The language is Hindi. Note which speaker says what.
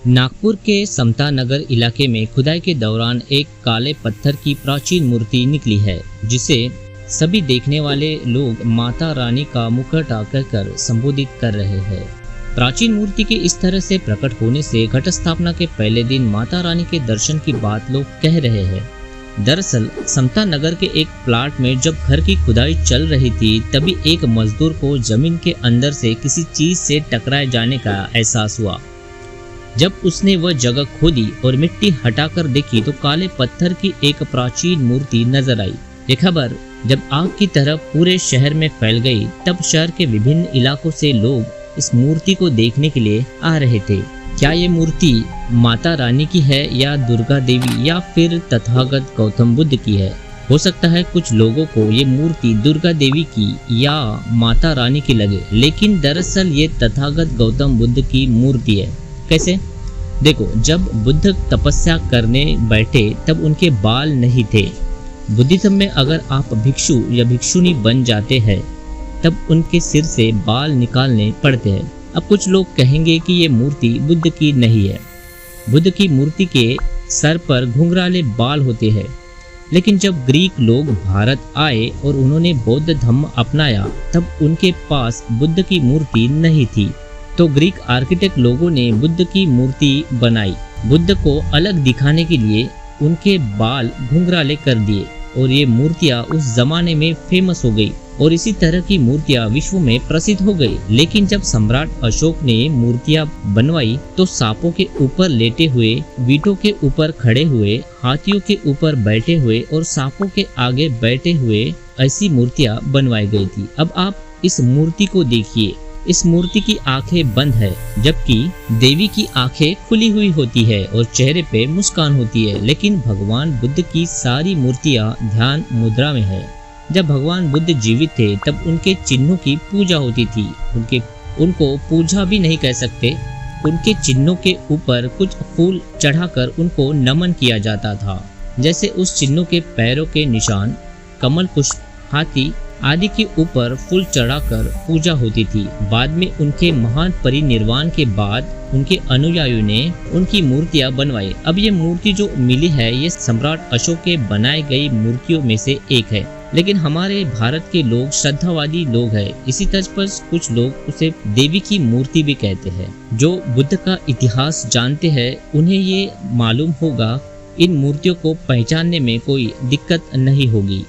Speaker 1: नागपुर के समता नगर इलाके में खुदाई के दौरान एक काले पत्थर की प्राचीन मूर्ति निकली है, जिसे सभी देखने वाले लोग माता रानी का मुखौटा कहकर संबोधित कर रहे हैं। प्राचीन मूर्ति के इस तरह से प्रकट होने से घट स्थापना के पहले दिन माता रानी के दर्शन की बात लोग कह रहे हैं। दरअसल समता नगर के एक प्लाट में जब घर की खुदाई चल रही थी, तभी एक मजदूर को जमीन के अंदर से किसी चीज से टकराए जाने का एहसास हुआ। जब उसने वह जगह खोदी और मिट्टी हटाकर देखी तो काले पत्थर की एक प्राचीन मूर्ति नजर आई। ये खबर जब आग की तरह पूरे शहर में फैल गई, तब शहर के विभिन्न इलाकों से लोग इस मूर्ति को देखने के लिए आ रहे थे। क्या ये मूर्ति माता रानी की है या दुर्गा देवी या फिर तथागत गौतम बुद्ध की है? हो सकता है कुछ लोगों को ये मूर्ति दुर्गा देवी की या माता रानी की लगे, लेकिन दरअसल ये तथागत गौतम बुद्ध की मूर्ति है। कैसे? देखो, जब बुद्ध तपस्या करने बैठे तब उनके बाल नहीं थे। बुद्धिज्म में अगर आप भिक्षु या भिक्षुनी बन जाते हैं तब उनके सिर से बाल निकालने पड़ते हैं। अब कुछ लोग कहेंगे कि ये मूर्ति बुद्ध की नहीं है। बुद्ध की मूर्ति के सर पर घुंघराले बाल होते हैं, लेकिन जब ग्रीक लोग भारत आए और उन्होंने बौद्ध धर्म अपनाया तब उनके पास बुद्ध की मूर्ति नहीं थी, तो ग्रीक आर्किटेक्ट लोगों ने बुद्ध की मूर्ति बनाई। बुद्ध को अलग दिखाने के लिए उनके बाल घुंघराले कर दिए और ये मूर्तियां उस जमाने में फेमस हो गई और इसी तरह की मूर्तियां विश्व में प्रसिद्ध हो गई। लेकिन जब सम्राट अशोक ने मूर्तियां बनवाई तो सांपों के ऊपर लेटे हुए, वीटों के ऊपर खड़े हुए, हाथियों के ऊपर बैठे हुए और सांपों के आगे बैठे हुए ऐसी मूर्तियां बनवाई गई थी। अब आप इस मूर्ति को देखिए। इस मूर्ति की आंखें बंद है, जबकि देवी की आंखें खुली हुई होती है और चेहरे पे मुस्कान होती है। लेकिन भगवान बुद्ध की सारी मूर्तियां ध्यान मुद्रा में है। जब भगवान बुद्ध जीवित थे तब उनके चिन्हों की पूजा होती थी। उनको पूजा भी नहीं कह सकते। उनके चिन्हों के ऊपर कुछ फूल चढ़ाकर उनको नमन किया जाता था, जैसे उस चिन्हों के पैरों के निशान, कमल पुष्प, हाथी आदि के ऊपर फूल चढ़ाकर पूजा होती थी। बाद में उनके महान परिनिर्वाण के बाद उनके अनुयायियों ने उनकी मूर्तियां बनवाई। अब ये मूर्ति जो मिली है ये सम्राट अशोक के बनाई गई मूर्तियों में से एक है। लेकिन हमारे भारत के लोग श्रद्धावादी लोग हैं। इसी तर्ज पर कुछ लोग उसे देवी की मूर्ति भी कहते हैं। जो बुद्ध का इतिहास जानते हैं उन्हें ये मालूम होगा, इन मूर्तियों को पहचानने में कोई दिक्कत नहीं होगी।